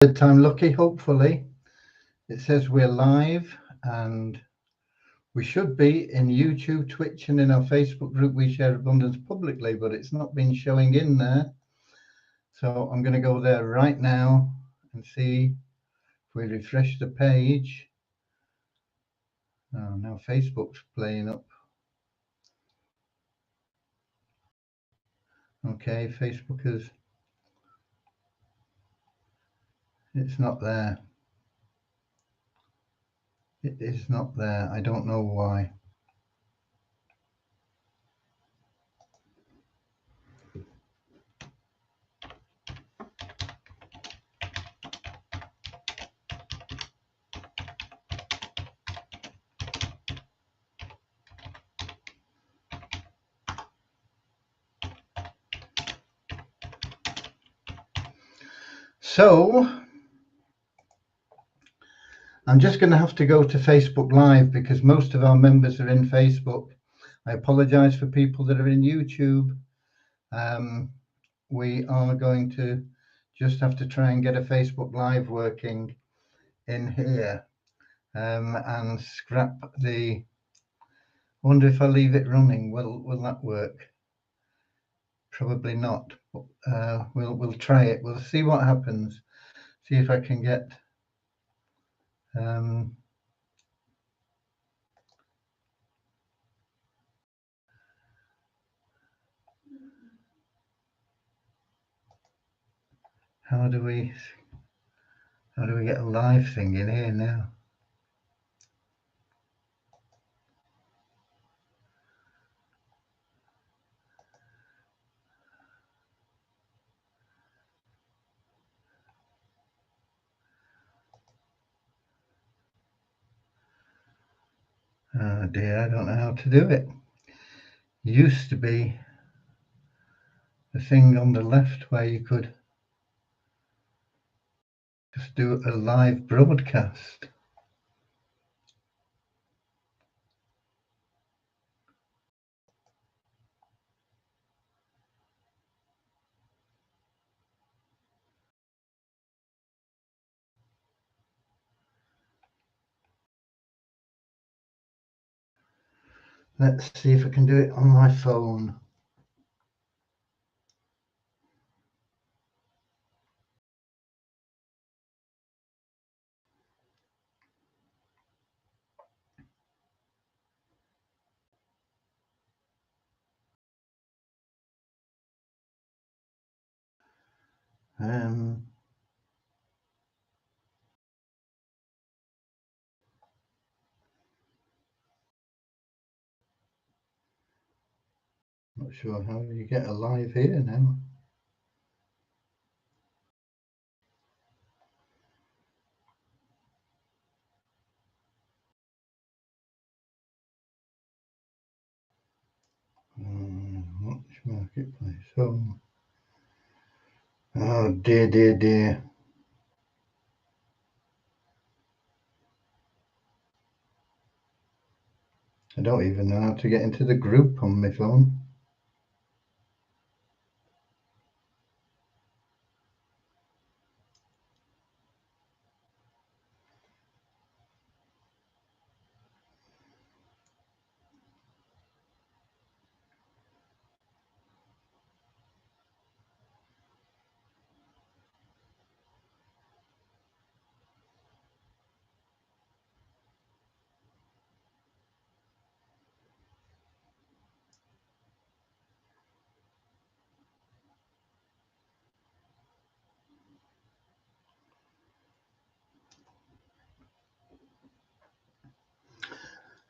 Third time lucky, hopefully. It says we're live and we should be in YouTube, Twitch, and in our Facebook group, We Share Abundance Publicly, but it's not been showing in there. So I'm going to go there right now and see if we refresh the page. Oh, now Facebook's playing up. Okay, Facebook is, it's not there. It is not there. I don't know why. So I'm just going to have to go to Facebook Live because most of our members are in Facebook. I apologize for people that are in YouTube. We are going to just have to try and get a Facebook Live working in here and scrap the. I wonder if I leave it running, will that work? Probably not. We'll try it. We'll see what happens. See if I can get. How do we get a live thing in here now? Oh dear, I don't know how to do it. Used to be the thing on the left where you could just do a live broadcast. Let's see if I can do it on my phone. Not sure how you get a live here now. Watch Marketplace Home. Oh dear. I don't even know how to get into the group on my phone.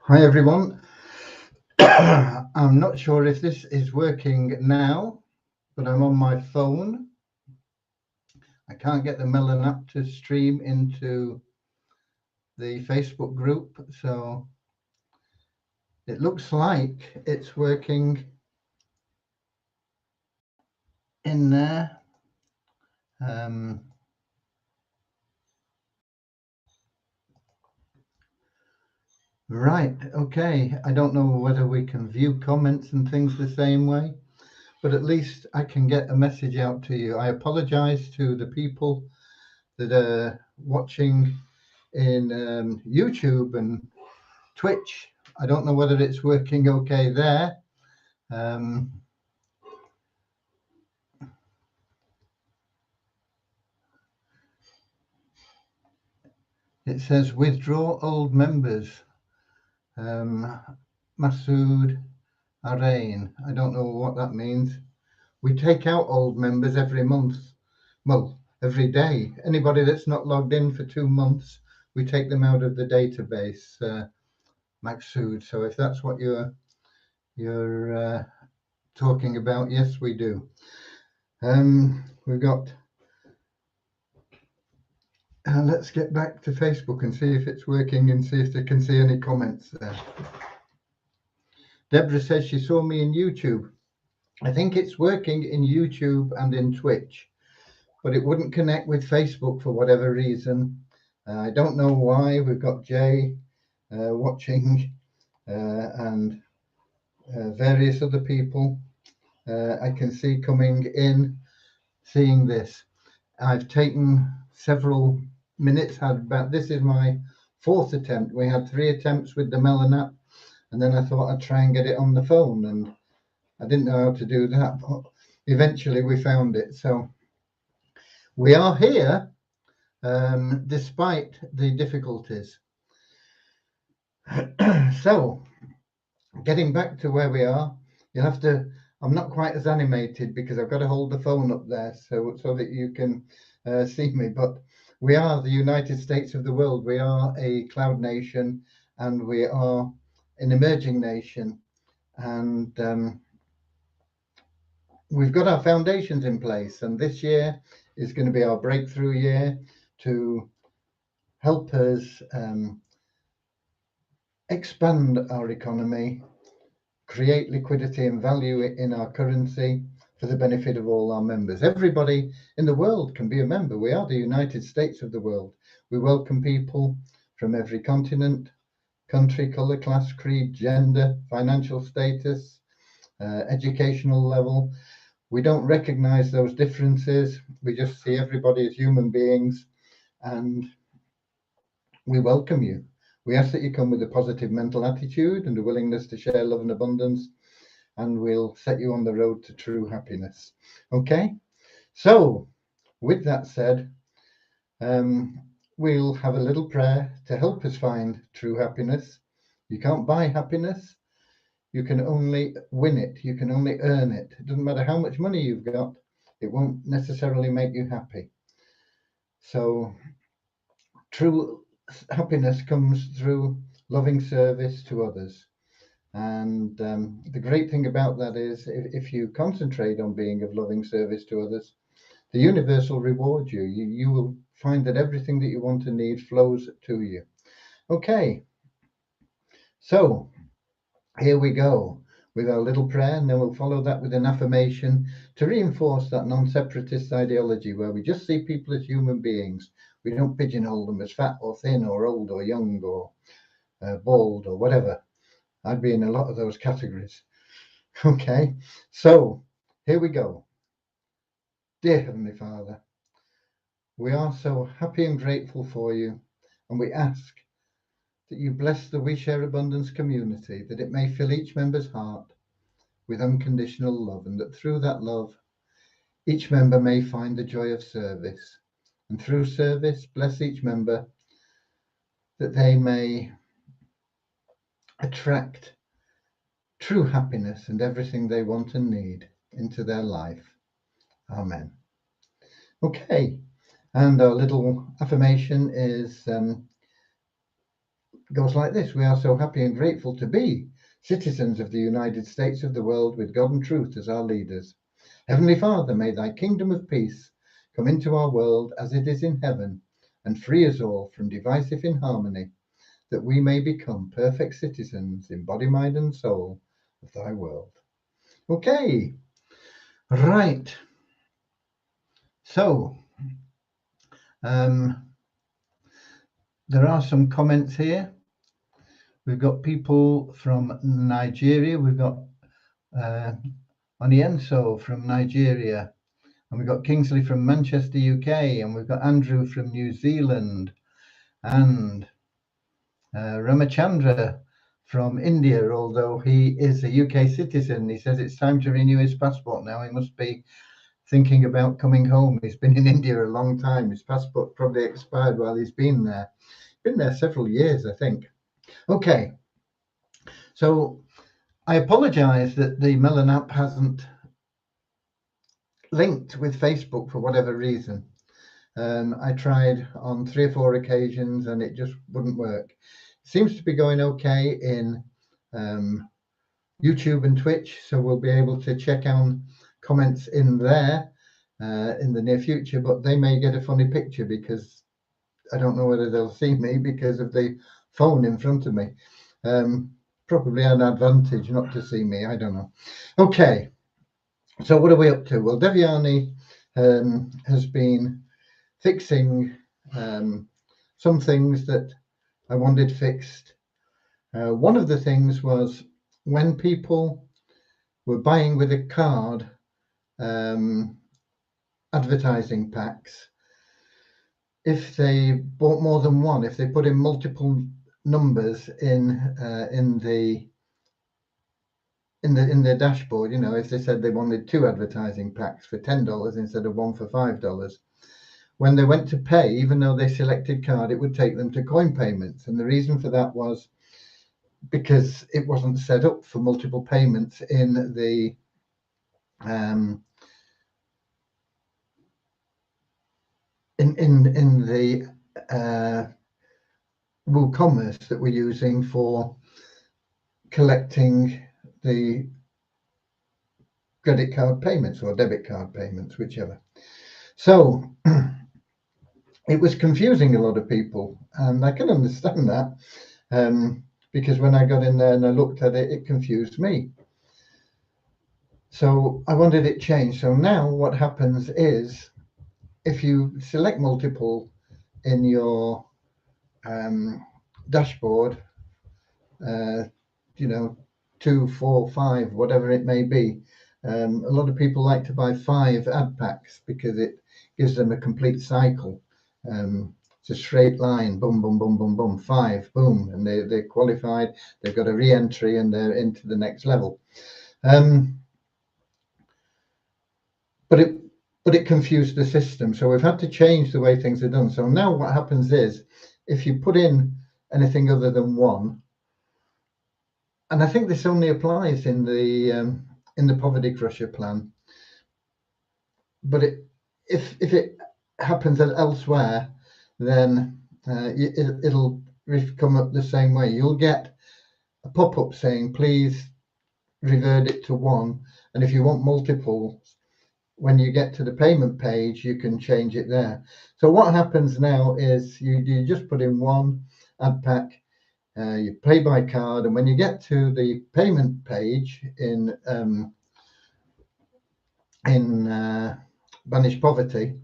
Hi everyone. I'm not sure if this is working now, but I'm on my phone. I can't get the Melon app to stream into the Facebook group, so it looks like it's working in there. Right, okay. I don't know whether we can view comments and things the same way, but at least I can get a message out to you. I apologize to the people that are watching in YouTube and Twitch. I don't know whether it's working okay there. It says withdraw old members. Masood Arain. I don't know what that means. We take out old members every month. Well, every day. Anybody that's not logged in for 2 months, we take them out of the database, Masood. So if that's what you're talking about, yes, we do. We've got. Let's get back to Facebook and see if it's working and see if they can see any comments there. Deborah says she saw me in YouTube. I think it's working in YouTube and in Twitch, but it wouldn't connect with Facebook for whatever reason. I don't know why. We've got Jay watching and various other people I can see coming in, seeing this. I've taken several minutes. This is my 4th attempt. We had 3 attempts with the Melon app, and then I thought I'd try and get it on the phone, and I didn't know how to do that, but eventually we found it. So we are here despite the difficulties. So getting back to where we are, you'll have to, I'm not quite as animated because I've got to hold the phone up there so that you can see me, but we are the United States of the world. We are a cloud nation and we are an emerging nation, and we've got our foundations in place, and this year is going to be our breakthrough year to help us expand our economy, create liquidity and value in our currency for the benefit of all our members. Everybody in the world can be a member. We are the United States of the world. We welcome people from every continent, country, color, class, creed, gender, financial status, educational level. We don't recognize those differences. We just see everybody as human beings, and we welcome you. We ask that you come with a positive mental attitude and a willingness to share love and abundance, and we'll set you on the road to true happiness. Okay? So, with that said, we'll have a little prayer to help us find true happiness. You can't buy happiness. You can only win it. You can only earn it. It doesn't matter how much money you've got. It won't necessarily make you happy. So, true happiness comes through loving service to others. And the great thing about that is if you concentrate on being of loving service to others, the universe will reward you. You will find that everything that you want and need flows to you. Okay, so here we go with our little prayer, and then we'll follow that with an affirmation to reinforce that non-separatist ideology where we just see people as human beings. We don't pigeonhole them as fat or thin or old or young or bald or whatever. I'd be in a lot of those categories. Okay, so here we go. Dear Heavenly Father, we are so happy and grateful for you, and we ask that you bless the We Share Abundance community, that it may fill each member's heart with unconditional love, and that through that love, each member may find the joy of service. And through service, bless each member that they may attract true happiness and everything they want and need into their life. Amen. Okay, and our little affirmation is goes like this. We are so happy and grateful to be citizens of the United States of the world with God and truth as our leaders. Heavenly Father, may thy kingdom of peace come into our world as it is in heaven, and free us all from divisive inharmony, that we may become perfect citizens in body, mind, and soul of thy world. Okay, right. So, there are some comments here. We've got people from Nigeria. We've got Onienso from Nigeria. and we've got Kingsley from Manchester, UK, and we've got Andrew from New Zealand, and Ramachandra from India, although he is a UK citizen. He says it's time to renew his passport now. He must be thinking about coming home. He's been in India a long time. His passport probably expired while he's been there. Been there several years, I think. Okay, so I apologize that the Melon app hasn't linked with Facebook for whatever reason. I tried on 3 or 4 occasions and it just wouldn't work. It seems to be going okay in YouTube and Twitch, so we'll be able to check on comments in there in the near future, but they may get a funny picture because I don't know whether they'll see me because of the phone in front of me. Probably an advantage not to see me, I don't know. Okay, so what are we up to? Well, Devyani has been fixing some things that I wanted fixed. One of the things was when people were buying with a card advertising packs, if they bought more than one, if they put in multiple numbers in the dashboard, you know, if they said they wanted 2 advertising packs for $10 instead of 1 for $5, when they went to pay, even though they selected card, it would take them to coin payments. And the reason for that was because it wasn't set up for multiple payments in the in the WooCommerce that we're using for collecting the credit card payments or debit card payments, whichever. So it was confusing a lot of people, and I can understand that because when I got in there and I looked at it, it confused me. So I wanted it changed. So now what happens is if you select multiple in your dashboard, you know, 2, 4, 5, whatever it may be, a lot of people like to buy 5 ad packs because it gives them a complete cycle. It's a straight line, boom, boom, boom, boom, boom, 5, boom, and they're qualified, they've got a re-entry and they're into the next level. But it confused the system, so we've had to change the way things are done. So now what happens is if you put in anything other than 1, and I think this only applies in the Poverty Crusher plan, but if it happens elsewhere, then it'll come up the same way. You'll get a pop-up saying please revert it to 1, and if you want multiples, when you get to the payment page, you can change it there. So what happens now is you just put in 1 ad pack, you pay by card, and when you get to the payment page in Banish Poverty,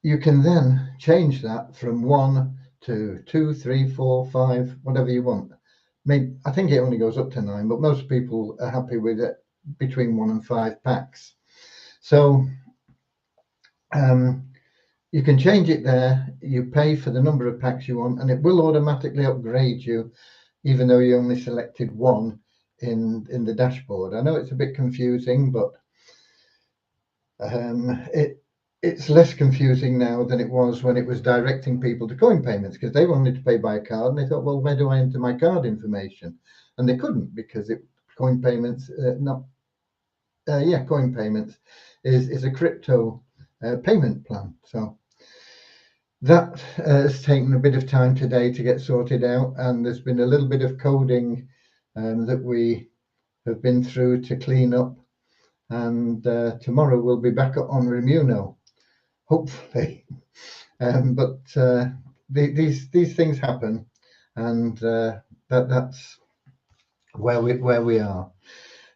you can then change that from 1 to 2, 3, 4, 5, whatever you want. I think it only goes up to 9, but most people are happy with it between 1 and 5 packs. So you can change it there, you pay for the number of packs you want, and it will automatically upgrade you, even though you only selected 1 in the dashboard. I know it's a bit confusing, but it's less confusing now than it was when it was directing people to coin payments, because they wanted to pay by a card and they thought, well, where do I enter my card information? And they couldn't because coin payments coin payments is a crypto payment plan. So that has taken a bit of time today to get sorted out, and there's been a little bit of coding that we have been through to clean up, and tomorrow we'll be back on Remuno, hopefully. But these things happen, and that's where we are.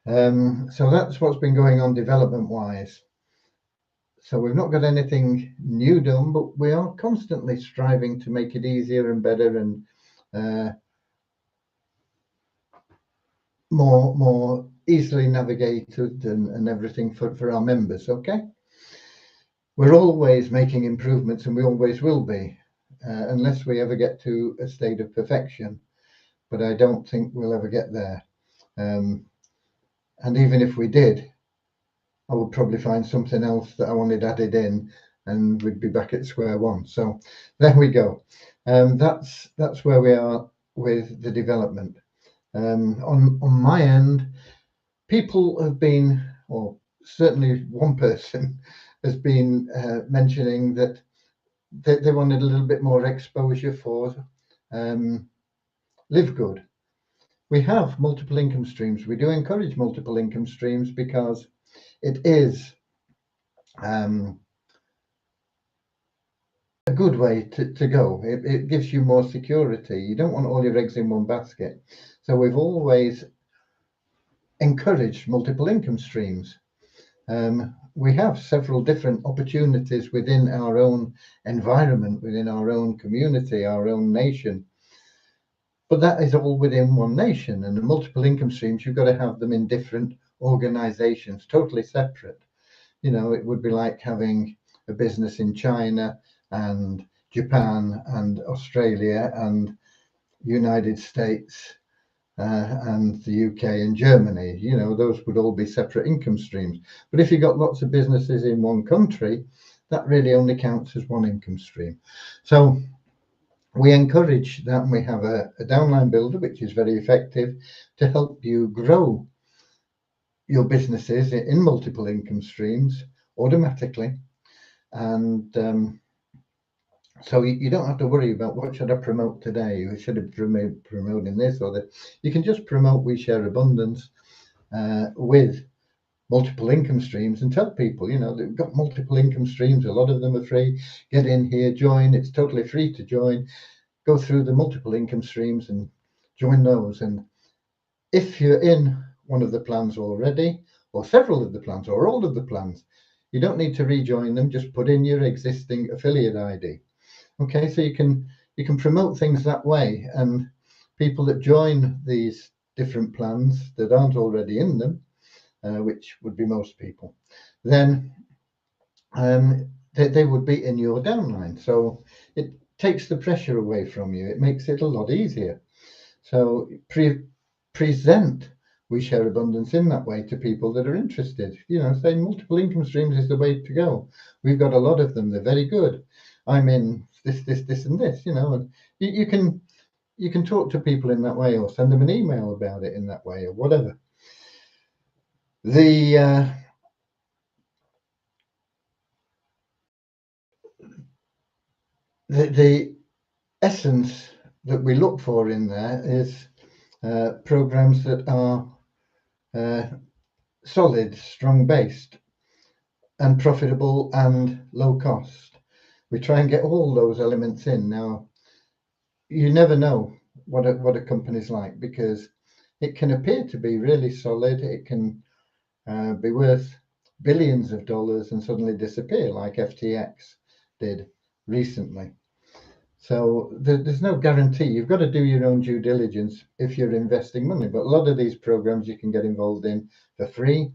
So that's what's been going on development wise. So we've not got anything new done, but we are constantly striving to make it easier and better and more easily navigated and everything for our members. Okay, we're always making improvements, and we always will be, unless we ever get to a state of perfection. But I don't think we'll ever get there. And even if we did, I would probably find something else that I wanted added in, and we'd be back at square one. So there we go. That's where we are with the development. On my end, people have been, or certainly one person has been mentioning that they wanted a little bit more exposure for Live Good. We have multiple income streams. We do encourage multiple income streams because it is a good way to go. It gives you more security. You don't want all your eggs in one basket. So we've always encouraged multiple income streams. We have several different opportunities within our own environment, within our own community, our own nation. But that is all within one nation, and the multiple income streams, you've got to have them in different organizations, totally separate. You know, it would be like having a business in China and Japan and Australia and United States and the UK and Germany. You know, those would all be separate income streams. But if you've got lots of businesses in one country, that really only counts as one income stream. So we encourage that, and we have a downline builder, which is very effective to help you grow your businesses in multiple income streams automatically. And so you don't have to worry about what should I promote today, who should I be promoting this or that. You can just promote We Share Abundance with multiple income streams and tell people, you know, they've got multiple income streams. A lot of them are free. Get in here, join. It's totally free to join. Go through the multiple income streams and join those. And if you're in one of the plans already, or several of the plans, or all of the plans, you don't need to rejoin them. Just put in your existing affiliate ID. Okay, so you can promote things that way, and people that join these different plans that aren't already in them, which would be most people, then they would be in your downline. So it takes the pressure away from you. It makes it a lot easier. So present We Share Abundance in that way to people that are interested. You know, say multiple income streams is the way to go. We've got a lot of them. They're very good. I'm in this, and this. You know, and you can talk to people in that way, or send them an email about it in that way, or whatever. The essence that we look for in there is programs that are solid, strong based, and profitable and low cost. We try and get all those elements in. Now, you never know what a company's like, because it can appear to be really solid. It can be worth billions of dollars and suddenly disappear, like FTX did recently. So there's no guarantee. You've got to do your own due diligence if you're investing money. But a lot of these programs you can get involved in for free,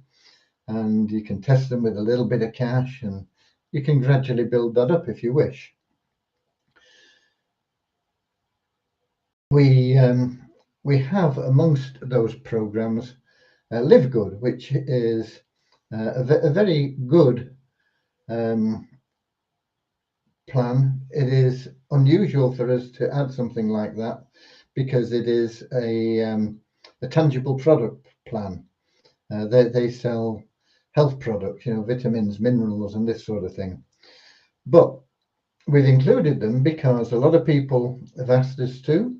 and you can test them with a little bit of cash, and you can gradually build that up if you wish. We have amongst those programs Live Good, which is a very good plan. It is unusual for us to add something like that because it is a tangible product plan. They sell health products, you know, vitamins, minerals, and this sort of thing. But we've included them because a lot of people have asked us to,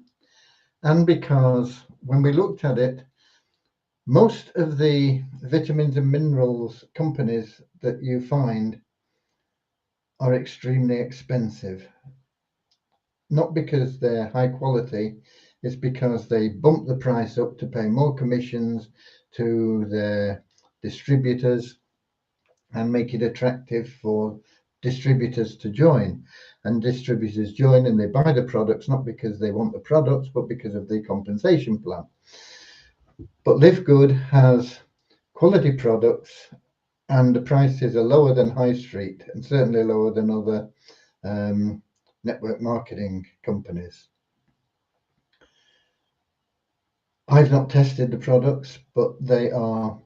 and because when we looked at it, most of the vitamins and minerals companies that you find are extremely expensive. Not because they're high quality, it's because they bump the price up to pay more commissions to their distributors and make it attractive for distributors to join. And distributors join and they buy the products not because they want the products, but because of the compensation plan. But Live Good has quality products, and the prices are lower than high street and certainly lower than other network marketing companies. I've not tested the products, but they are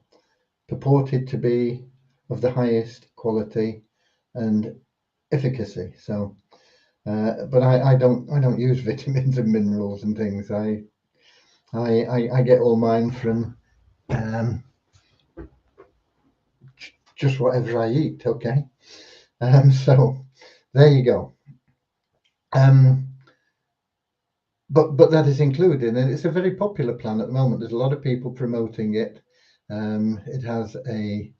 purported to be of the highest quality and efficacy. So, but I don't use vitamins and minerals and things. I get all mine from just whatever I eat. Okay, so there you go. But that is included, and it's a very popular plan at the moment. There's a lot of people promoting it. It has a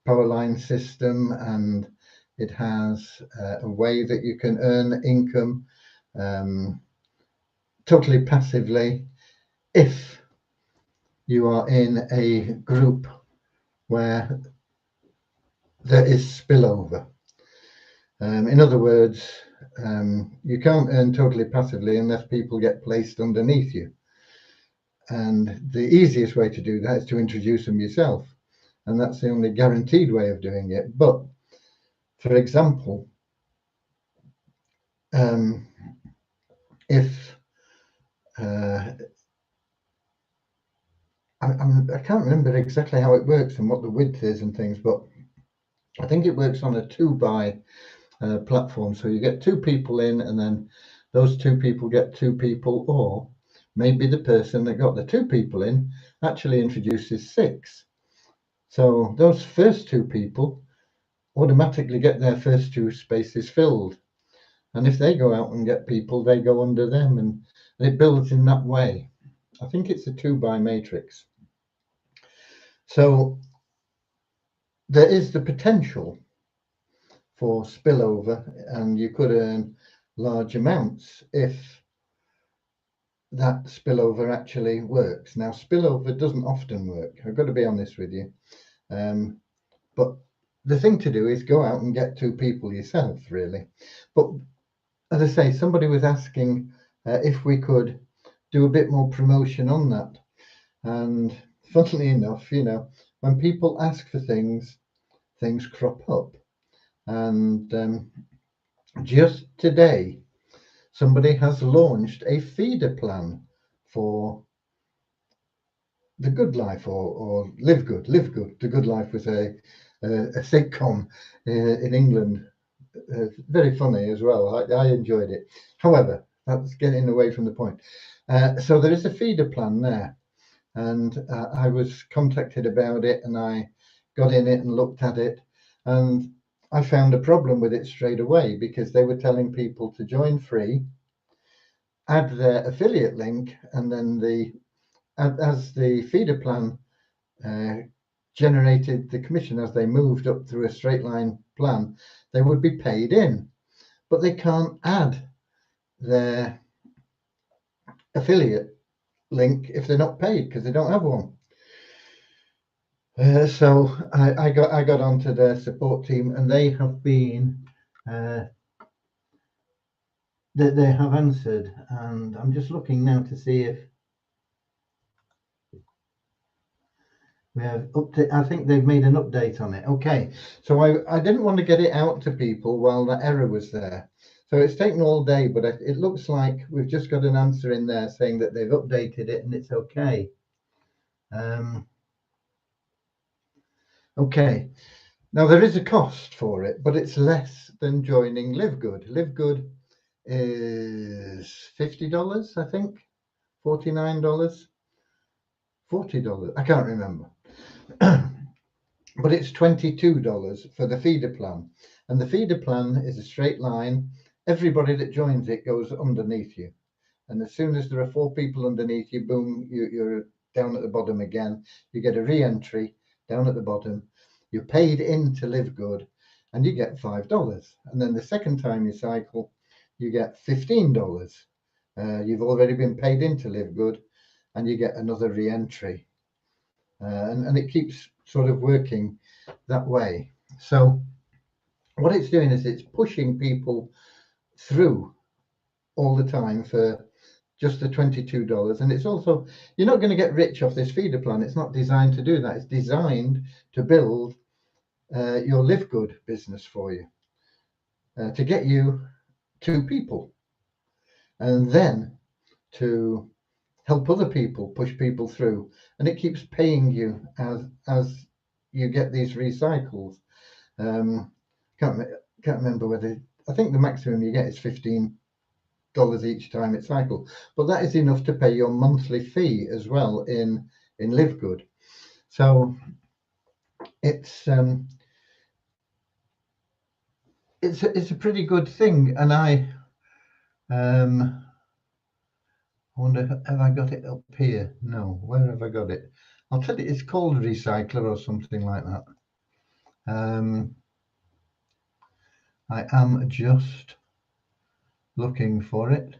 power line system, and it has a way that you can earn income totally passively if you are in a group where there is spillover. In other words, you can't earn totally passively unless people get placed underneath you. And the easiest way to do that is to introduce them yourself. And that's the only guaranteed way of doing it. But for example, if I can't remember exactly how it works and what the width is and things, but I think it works on a 2-by platform. So you get 2 people in, and then those 2 people get 2 people, or maybe the person that got the 2 people in actually introduces 6. So those first 2 people automatically get their first 2 spaces filled. And if they go out and get people, they go under them, and it builds in that way. I think it's a 2-by matrix. So there is the potential for spillover, and you could earn large amounts if that spillover actually works. Now, spillover doesn't often work. I've got to be honest with you. But the thing to do is go out and get 2 people yourself, really. But as I say, somebody was asking if we could do a bit more promotion on that. And funnily enough, when people ask for things, things crop up. And just today, somebody has launched a feeder plan for The Good Life, or Live Good. Live Good. The Good Life was a sitcom in England. Very funny as well. I enjoyed it. However, that's getting away from the point. So there is a feeder plan there, and I was contacted about it, and I got in it and looked at it, and I found a problem with it straight away, because they were telling people to join free, add their affiliate link, and then as the feeder plan generated the commission as they moved up through a straight line plan, they would be paid in, but they can't add their affiliate link if they're not paid, because they don't have one. So I got onto their support team, and they have been they have answered, and I'm just looking now to see if we have update. I think they've made an update on it. Okay, so I didn't want to get it out to people while that error was there, so it's taken all day, but it looks like we've just got an answer in there saying that they've updated it and it's okay. Okay, now there is a cost for it, but it's less than joining Live Good. Live Good is $50, I think, $49, $40. I can't remember. But it's $22 for the feeder plan. And the feeder plan is a straight line. Everybody that joins it goes underneath you. And as soon as there are 4 people underneath you, boom, you're down at the bottom again. You get a re-entry down at the bottom. You're paid into Live Good, and you get $5. And then the second time you cycle, you get $15. You've already been paid into Live Good, and you get another re-entry. And it keeps sort of working that way. So what it's doing is it's pushing people through all the time for just the $22. And it's also, you're not going to get rich off this feeder plan. It's not designed to do that. It's designed to build your Live Good business for you, to get you 2 people, and then to help other people, push people through, and it keeps paying you as you get these recycles. Can't remember whether, I think the maximum you get is $15 each time it's cycled, but that is enough to pay your monthly fee as well in Live Good. So it's a pretty good thing, and I wonder, have I got it up here? No, where have I got it? I'll tell you, it's called Recycler or something like that. I am just looking for it.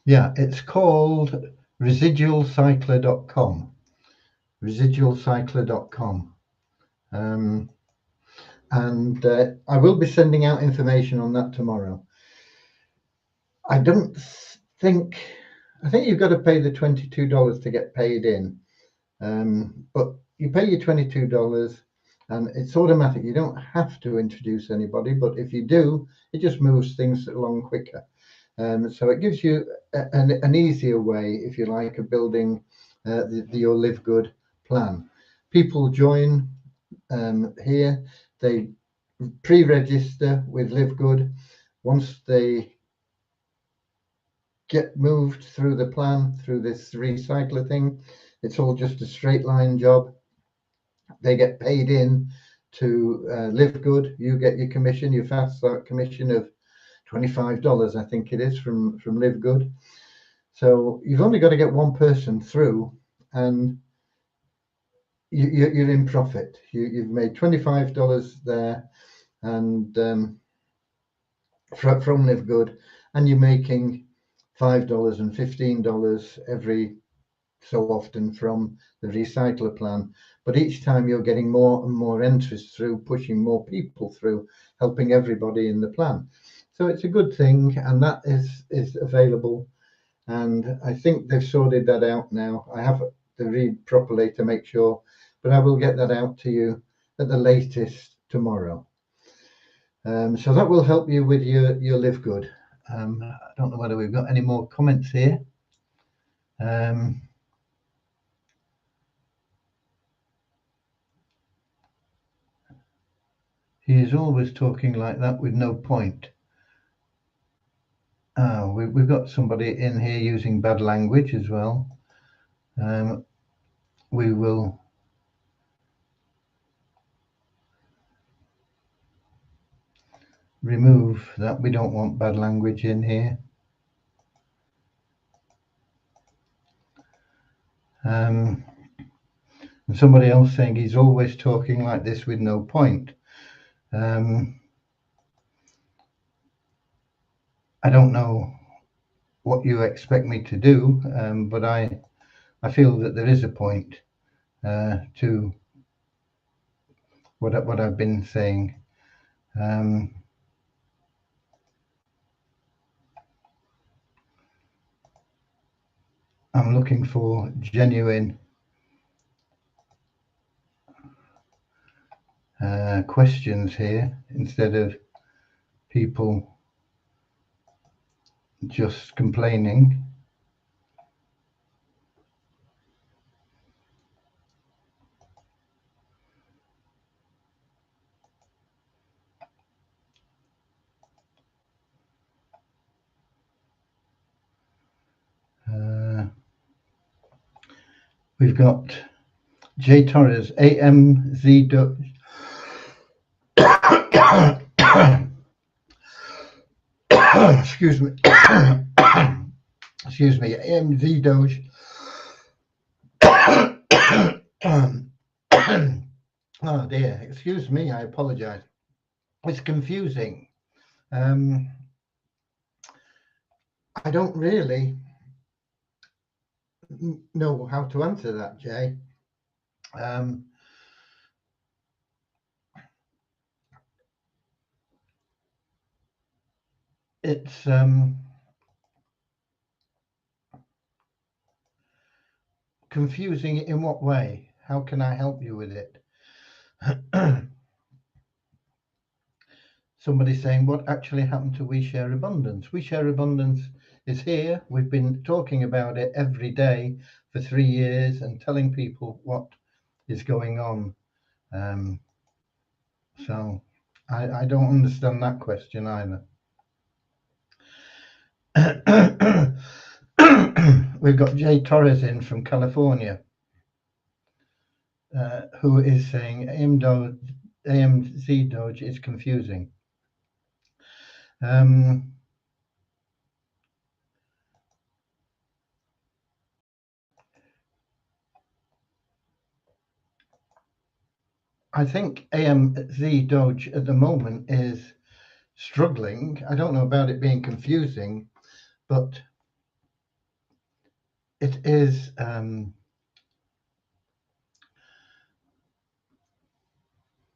Yeah, it's called residualcycler.com. Residualcycler.com. And I will be sending out information on that tomorrow. I think you've got to pay the $22 to get paid in, but you pay your $22 and it's automatic. You don't have to introduce anybody, but if you do, it just moves things along quicker. So it gives you an easier way, if you like, of building your Live Good plan. People join here, they pre-register with Live Good. Once they get moved through the plan, through this recycler thing, it's all just a straight line job. They get paid in to Live Good. You get your commission, your fast start commission of $25, I think it is, from Live Good. So you've only got to get one person through, and you're in profit. You've made $25 there, and from Live Good, and you're making $5 and $15 every so often from the recycler plan. But each time you're getting more and more entries through, pushing more people through, helping everybody in the plan. So it's a good thing, and that is available. And I think they've sorted that out now. I have to read properly to make sure, but I will get that out to you at the latest tomorrow. So that will help you with your Live Good. I don't know whether we've got any more comments here. He is always talking like that with no point. We've got somebody in here using bad language as well. We will remove that. We don't want bad language in here. And somebody else saying he's always talking like this with no point. I don't know what you expect me to do, but I feel that there is a point to what I've been saying. I'm looking for genuine questions here instead of people just complaining. We've got J Torres, AMZ. Excuse me. Excuse me. AMZ Doge. Oh dear. Excuse me. I apologize. It's confusing. I don't really know how to answer that, Jay. It's confusing in what way? How can I help you with it? Somebody saying, what actually happened to We Share Abundance? We Share Abundance is here. We've been talking about it every day for 3 years and telling people what is going on. So I don't understand that question either. We've got Jay Torres in from California, who is saying AMZ Doge is confusing. I think AMZ Doge at the moment is struggling. I don't know about it being confusing, but it is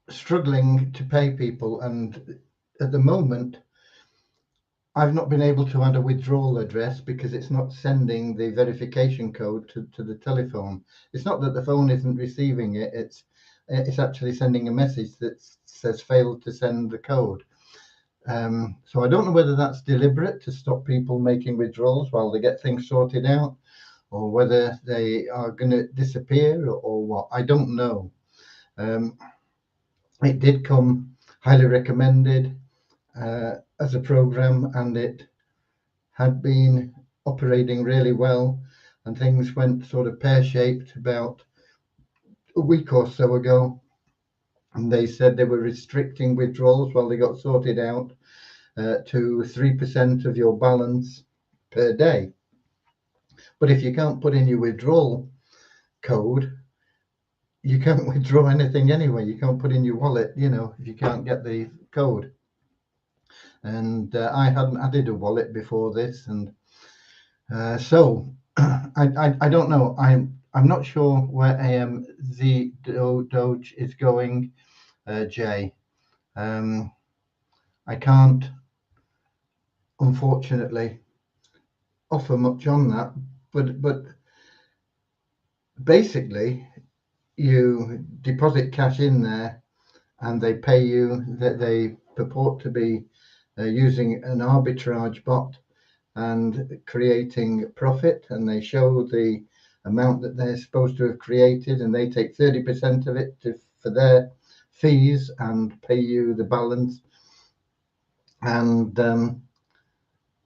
struggling to pay people. And at the moment, I've not been able to add a withdrawal address because it's not sending the verification code to the telephone. It's not that the phone isn't receiving it, it's actually sending a message that says failed to send the code. So I don't know whether that's deliberate to stop people making withdrawals while they get things sorted out, or whether they are going to disappear or what. I don't know. It did come highly recommended as a program, and it had been operating really well, and things went sort of pear-shaped about a week or so ago, and they said they were restricting withdrawals while they got sorted out to 3% of your balance per day. But if you can't put in your withdrawal code, you can't withdraw anything anyway. You can't put in your wallet, if you can't get the code. And I hadn't added a wallet before this, and so I don't know. I'm not sure where AMZ Doge is going, Jay. I can't, unfortunately, offer much on that, but basically you deposit cash in there and they pay you. That they purport to be using an arbitrage bot and creating profit, and they show the amount that they're supposed to have created, and they take 30% of it for their fees and pay you the balance, and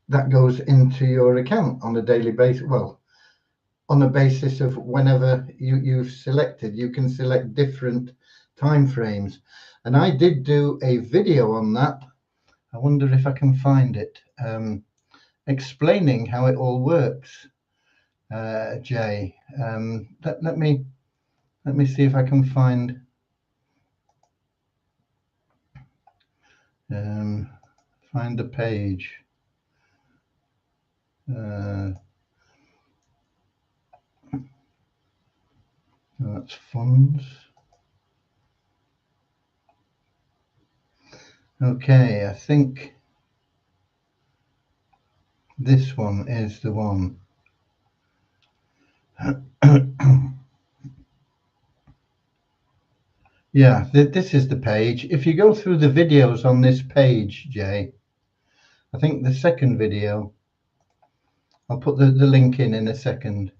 that goes into your account on a daily basis. Well, on the basis of whenever you've selected. You can select different time frames, and I did do a video on that. I wonder if I can find it, explaining how it all works, Jay. Let me see if I can find the page. That's funds. Okay, I think this one is the one. Yeah, this is the page. If you go through the videos on this page, Jay, I think the second video, I'll put the link in a second.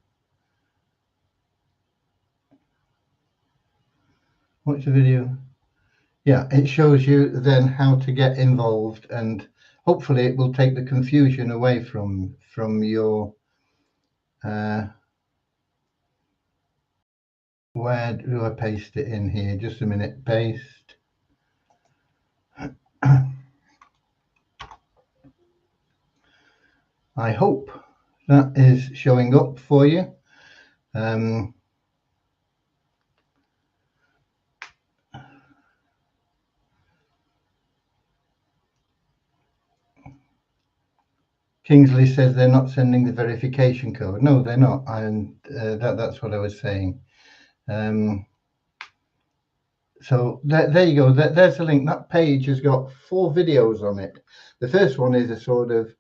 Watch the video. Yeah, it shows you then how to get involved, and hopefully it will take the confusion away from your where do I paste it in here? Just a minute. Paste. I hope that is showing up for you. Kingsley says they're not sending the verification code. No, they're not. And that's what I was saying. So there you go. There's the link. That page has got 4 videos on it. The first one is a sort of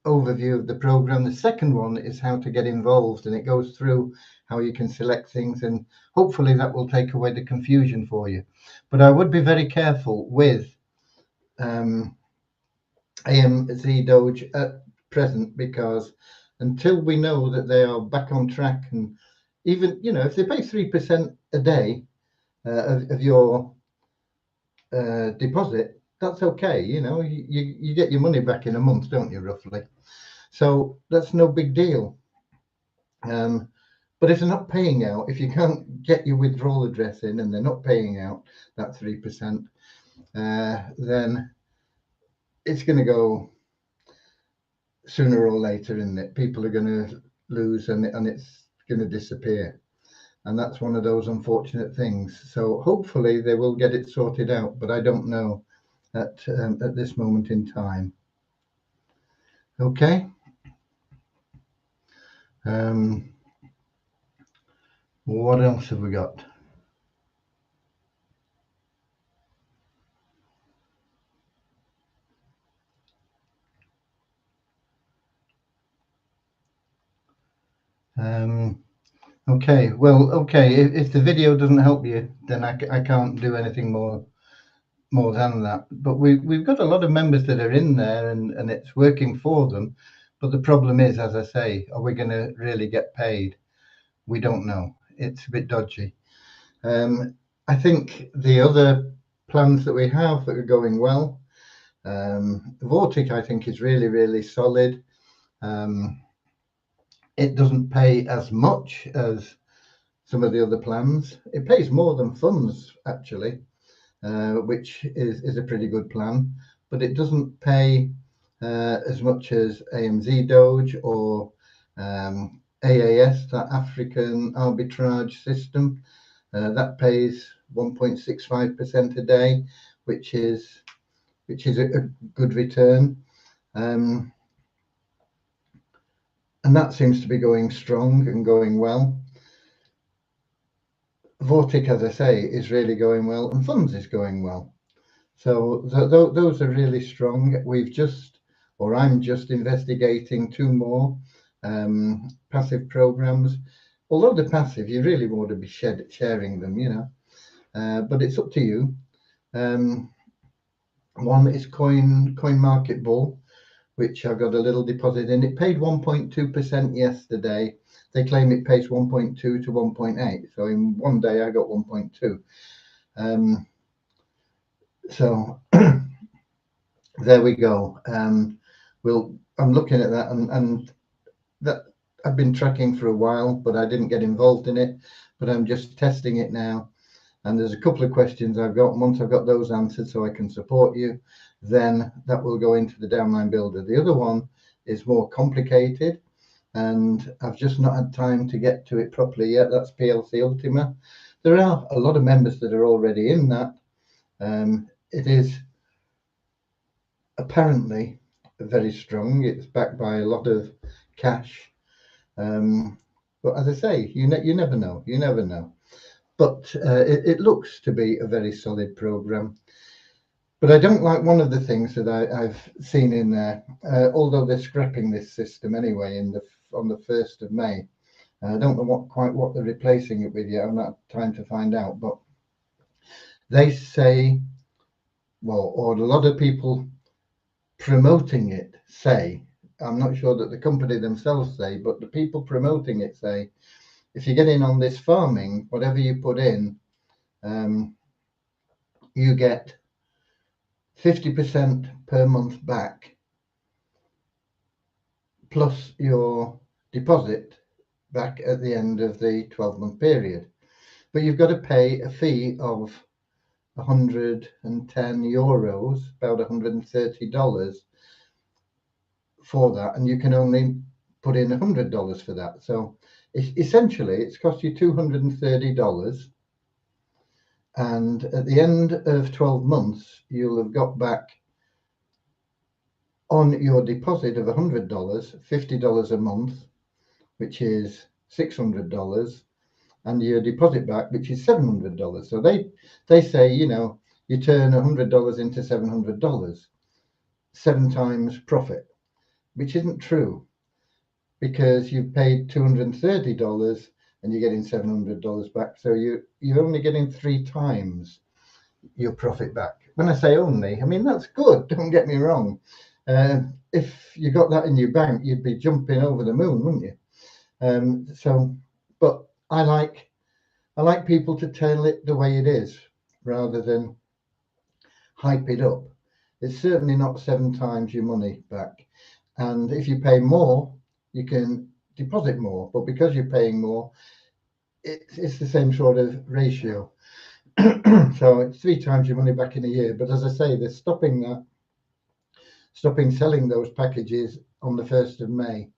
overview of the program. The second one is how to get involved, and it goes through how you can select things, and hopefully that will take away the confusion for you. But I would be very careful with AMZ Doge at present, because until we know that they are back on track, and even, you know, if they pay 3% a day of your deposit, that's okay. You know, you get your money back in a month, don't you, roughly? So that's no big deal. But if they're not paying out, if you can't get your withdrawal address in and they're not paying out that 3%, then it's going to go sooner or later, isn't it? People are going to lose, and it's going to disappear. And that's one of those unfortunate things. So hopefully they will get it sorted out, but I don't know at this moment in time. Okay. What else have we got? Okay, well, okay, if the video doesn't help you, then I can't do anything more than that. But we've got a lot of members that are in there, and it's working for them. But the problem is, as I say, are we going to really get paid? We don't know. It's a bit dodgy. I think the other plans that we have that are going well, Vortic, I think, is really, really solid. It doesn't pay as much as some of the other plans. It pays more than funds, actually, which is a pretty good plan, but it doesn't pay as much as AMZ Doge or AAS, that African arbitrage system. That pays 1.65% a day, which is a good return. And that seems to be going strong and going well. Vortic, as I say, is really going well, and funds is going well. So those are really strong. I'm just investigating 2 more passive programs. Although they're passive, you really want to be sharing them, you know. But it's up to you. One is Coin Market Bull, which I got a little deposit in. It paid 1.2% yesterday. They claim it pays 1.2 to 1.8. So in one day I got 1.2. So there we go. I'm looking at that, and that I've been tracking for a while, but I didn't get involved in it. But I'm just testing it now. And there's a couple of questions I've got. Once I've got those answered so I can support you, then that will go into the downline builder. The other one is more complicated, and I've just not had time to get to it properly yet. That's PLC Ultima. There are a lot of members that are already in that. It is apparently very strong. It's backed by a lot of cash. But as I say, you never know. You never know. But it looks to be a very solid program. But I don't like one of the things that I've seen in there, although they're scrapping this system anyway on the 1st of May. I don't know what they're replacing it with yet. I'm not trying to find out, but they say, well, or a lot of people promoting it say, I'm not sure that the company themselves say, but the people promoting it say, if you get in on this farming, whatever you put in, you get 50% per month back, plus your deposit back at the end of the 12-month period. But you've got to pay a fee of 110 euros, about $130 for that, and you can only put in $100 for that. So essentially, it's cost you $230, and at the end of 12 months, you'll have got back on your deposit of $100, $50 a month, which is $600, and your deposit back, which is $700. So they say, you know, you turn $100 into $700, 7 times profit, which isn't true, because you've paid $230 and you're getting $700 back. So you're only getting 3 times your profit back. When I say only, I mean that's good. Don't get me wrong. If you got that in your bank, you'd be jumping over the moon, wouldn't you? But I like people to tell it the way it is rather than hype it up. It's certainly not 7 times your money back. And if you pay more, you can deposit more. But because you're paying more, it's the same sort of ratio. So it's 3 times your money back in a year. But as I say, they're stopping selling those packages on the 1st of May.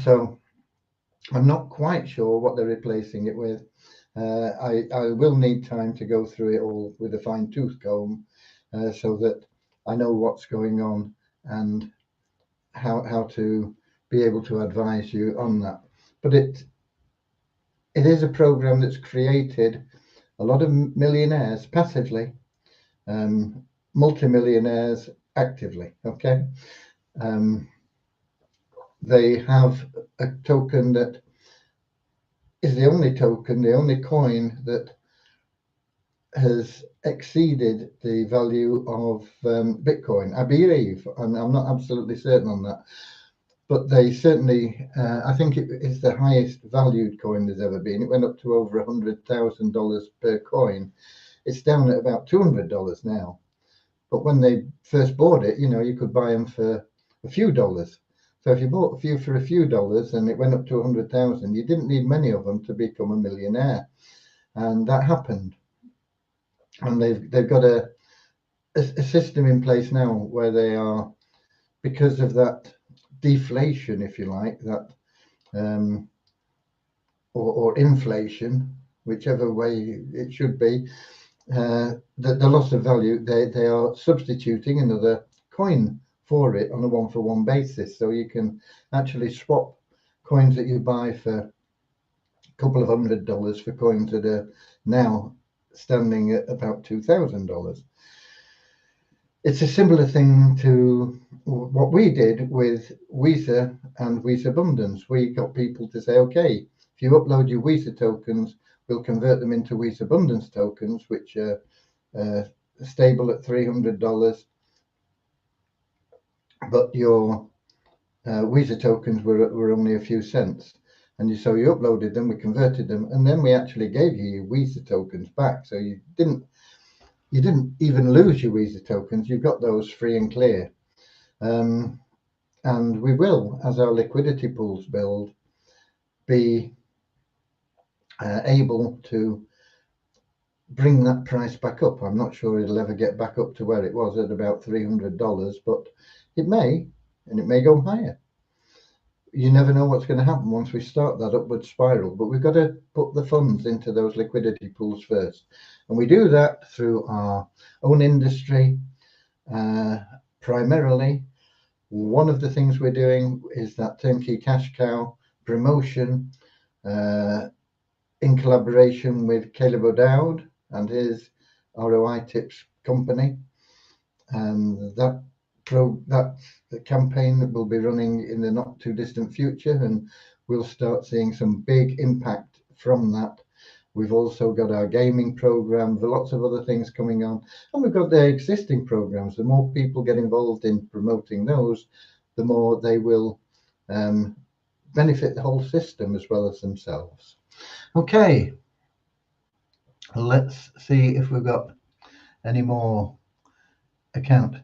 So I'm not quite sure what they're replacing it with. I will need time to go through it all with a fine-tooth comb, so that I know what's going on and how to be able to advise you on that. But it is a program that's created a lot of millionaires passively, multimillionaires actively. Okay, they have a token that is the only coin that has exceeded the value of Bitcoin, I believe. I'm not absolutely certain on that, but they certainly, I think it is the highest valued coin there's ever been. It went up to over $100,000 per coin. It's down at about $200 now. But when they first bought it, you know, you could buy them for a few dollars. So if you bought a few for a few dollars and it went up to 100,000, you didn't need many of them to become a millionaire. And that happened. And they've got a system in place now where they are, because of that deflation, if you like, that or inflation, whichever way it should be, the loss of value, they are substituting another coin for it on a 1-for-1 basis. So you can actually swap coins that you buy for a couple of $100 for coins that are now standing at about $2,000. It's a similar thing to what we did with Visa and Visa Abundance. We got people to say, okay, if you upload your Visa tokens, we'll convert them into Visa Abundance tokens, which are stable at $300. But your Visa tokens were only a few cents. And so you uploaded them, we converted them, and then we actually gave you your Visa tokens back. So you didn't even lose your Visa tokens. You got those free and clear. And we will, as our liquidity pools build, be able to bring that price back up. I'm not sure it'll ever get back up to where it was at about $300, but it may, and it may go higher. You never know what's going to happen once we start that upward spiral, but we've got to put the funds into those liquidity pools first. And we do that through our own industry, primarily. One of the things we're doing is that Turnkey Cash Cow promotion in collaboration with Caleb O'Dowd and his ROI Tips company. And that campaign will be running in the not too distant future, and we'll start seeing some big impact from that. We've also got our gaming program, lots of other things coming on, and we've got the existing programs. The more people get involved in promoting those, the more they will benefit the whole system as well as themselves. Okay, let's see if we've got any more account.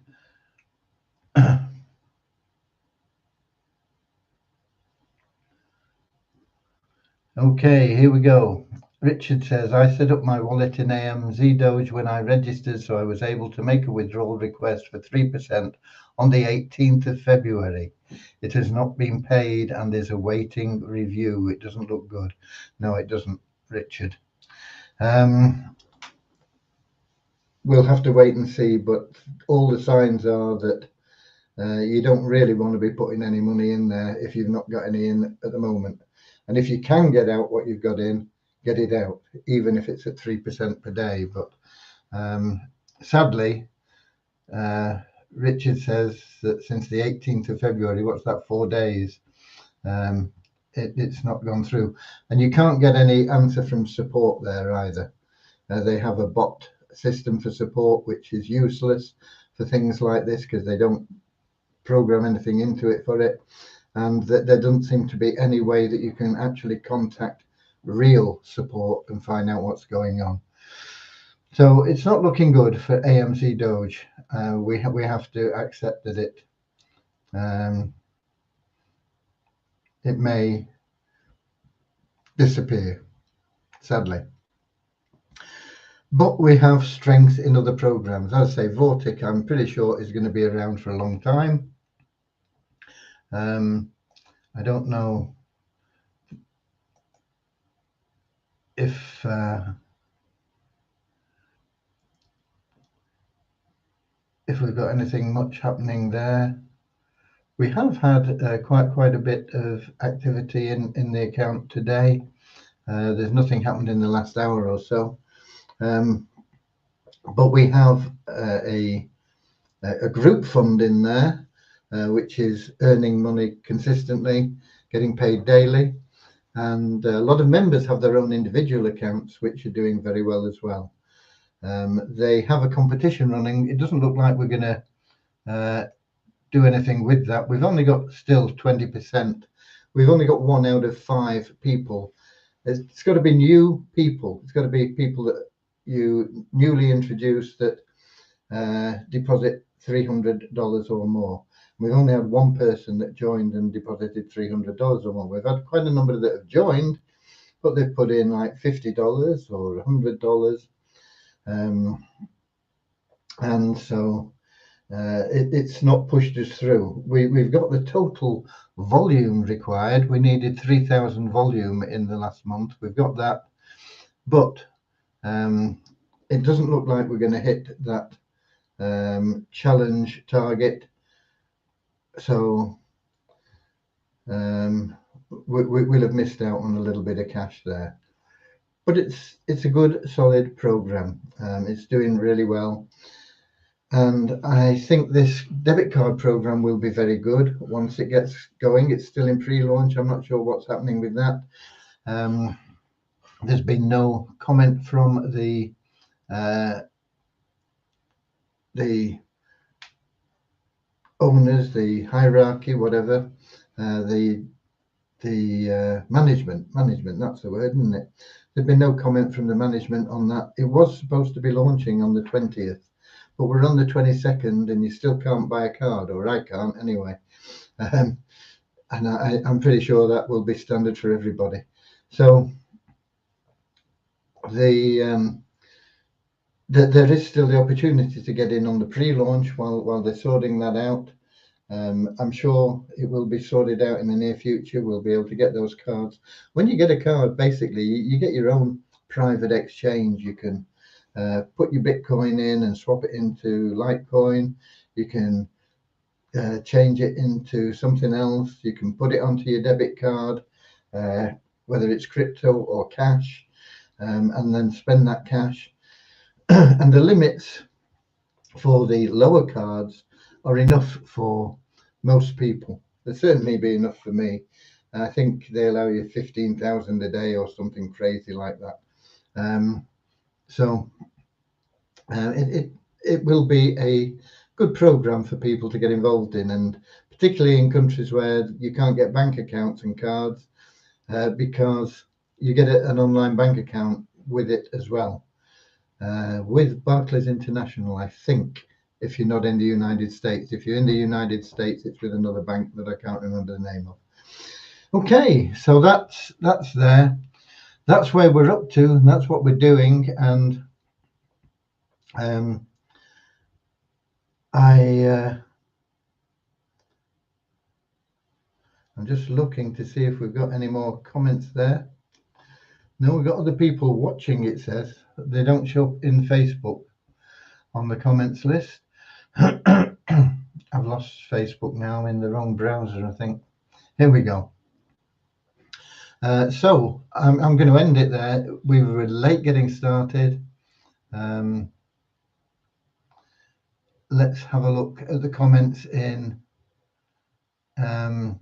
Okay, here we go. Richard says, I set up my wallet in AMZ Doge when I registered, so I was able to make a withdrawal request for 3% on the 18th of February. It has not been paid and is awaiting review. It doesn't look good. No, it doesn't, Richard. We'll have to wait and see, but all the signs are that You don't really want to be putting any money in there if you've not got any in at the moment. And if you can get out what you've got in, get it out, even if it's at 3% per day. But sadly, Richard says that since the 18th of February, what's that, 4 days, it's not gone through. And you can't get any answer from support there either. They have a bot system for support, which is useless for things like this because they don't program anything into it for it. And that there doesn't seem to be any way that you can actually contact real support and find out what's going on. So it's not looking good for AMC Doge. We have to accept that it may disappear, sadly. But we have strength in other programs. As I say, Vortic, I'm pretty sure is going to be around for a long time. I don't know if we've got anything much happening there. We have had quite a bit of activity in the account today. There's nothing happened in the last hour or so, but we have a group fund in there, which is earning money consistently, getting paid daily, and a lot of members have their own individual accounts, which are doing very well as well. They have a competition running. It doesn't look like we're going to do anything with that. We've only got still 20%. We've only got 1 out of 5 people. It's got to be new people. It's got to be people that you newly introduced that deposit $300 or more. We've only had 1 person that joined and deposited $300 or more. We've had quite a number that have joined, but they've put in like $50 or $100. And so it's not pushed us through. We've got the total volume required. We needed 3,000 volume in the last month. We've got that, but it doesn't look like we're going to hit that challenge target. So we'll have missed out on a little bit of cash there. But it's a good, solid program. It's doing really well. And I think this debit card program will be very good once it gets going. It's still in pre-launch. I'm not sure what's happening with that. There's been no comment from the owners, the hierarchy, whatever, the management, that's the word, isn't it? There's been no comment from the management on that. It was supposed to be launching on the 20th. But we're on the 22nd and you still can't buy a card, or I can't anyway. And I'm pretty sure that will be standard for everybody. So there is still the opportunity to get in on the pre-launch while they're sorting that out. I'm sure it will be sorted out in the near future. We'll be able to get those cards. When you get a card, basically, you get your own private exchange. You can put your Bitcoin in and swap it into Litecoin. You can change it into something else. You can put it onto your debit card, whether it's crypto or cash, and then spend that cash. And the limits for the lower cards are enough for most people. They'll certainly be enough for me. I think they allow you 15,000 a day or something crazy like that. So it will be a good program for people to get involved in, and particularly in countries where you can't get bank accounts and cards, because you get an online bank account with it as well. With Barclays International, I think, if you're not in the United States. If you're in the United States, it's with another bank that I can't remember the name of. Okay, so that's there. That's where we're up to, and that's what we're doing. And I'm just looking to see if we've got any more comments there. No, we've got other people watching, it says. They don't show up in Facebook on the comments list. I've lost Facebook now. I'm in the wrong browser, I think. Here we go. So I'm going to end it there. We were late getting started. Let's have a look at the comments in. As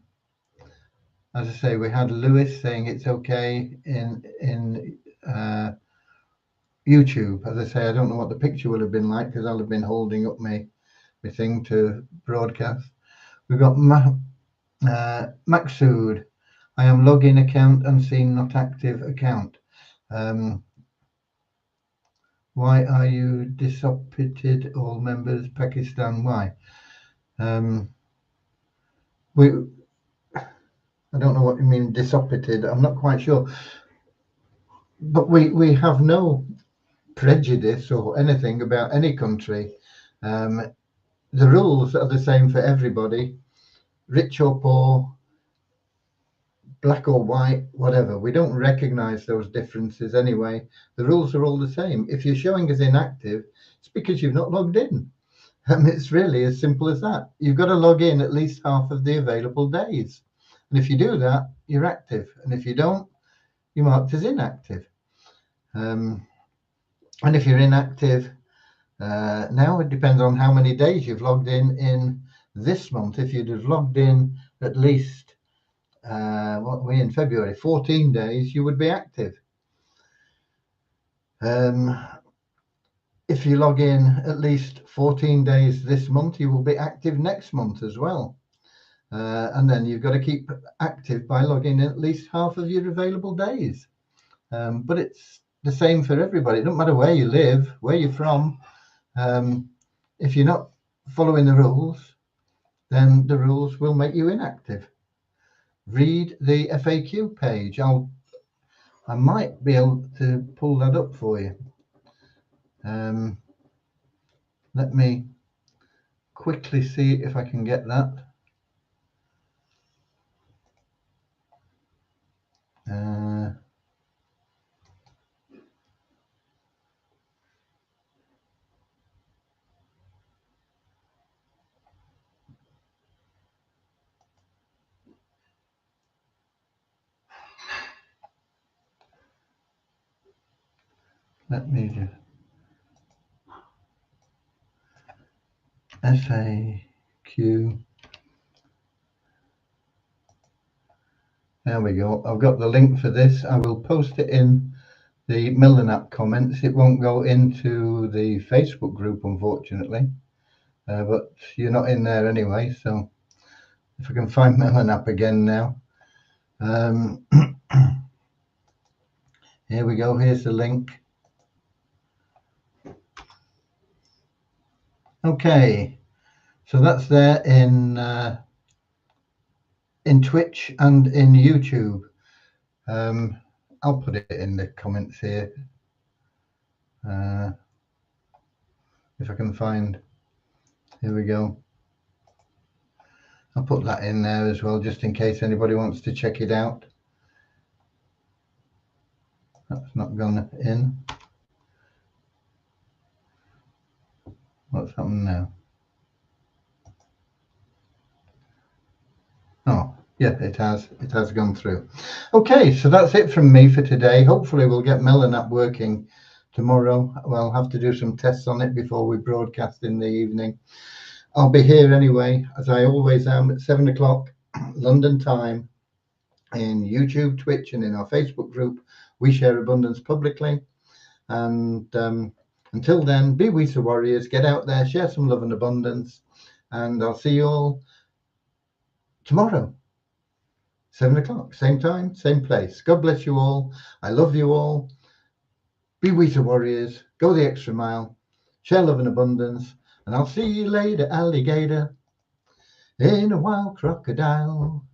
I say, we had Lewis saying it's okay in YouTube. As I say, I don't know what the picture will have been like because I'll have been holding up my thing to broadcast. We've got Maxud. I am login account unseen, not active account. Why are you disopted all members? Pakistan, why? I don't know what you mean disopted. I'm not quite sure. But we have no prejudice or anything about any country. The rules are the same for everybody, rich or poor, black or white, whatever. We don't recognize those differences anyway. The rules are all the same. If you're showing as inactive, it's because you've not logged in. It's really as simple as that. You've got to log in at least half of the available days. And if you do that, you're active. And if you don't, you're marked as inactive. And if you're inactive, now it depends on how many days you've logged in this month. If you'd have logged in at least, what we're in February, 14 days, you would be active. If you log in at least 14 days this month, you will be active next month as well. And then you've got to keep active by logging in at least half of your available days. But it's the same for everybody. It doesn't matter where you live, where you're from. If you're not following the rules, then the rules will make you inactive. Read the FAQ page. I might be able to pull that up for you. Let me quickly see if I can get that. Let me just FAQ. There we go. I've got the link for this. I will post it in the Millenap comments. It won't go into the Facebook group, unfortunately, but you're not in there anyway. So if I can find Millenap again now. Here we go. Here's the link. Okay, so that's there in Twitch and in YouTube. I'll put it in the comments here if I can find. Here we go. I'll put that in there as well, just in case anybody wants to check it out. That's not gone in. What's happened now? Oh, yeah, it has gone through. Okay, so that's it from me for today. Hopefully we'll get Millenap working tomorrow. We'll have to do some tests on it before we broadcast in the evening. I'll be here anyway, as I always am, at 7 o'clock London time in YouTube, Twitch, and in our Facebook group. We share abundance publicly. And until then, be WISA warriors, get out there, share some love and abundance, and I'll see you all tomorrow, 7 o'clock, same time, same place. God bless you all. I love you all. Be WISA warriors, go the extra mile, share love and abundance, and I'll see you later, alligator, in a wild crocodile.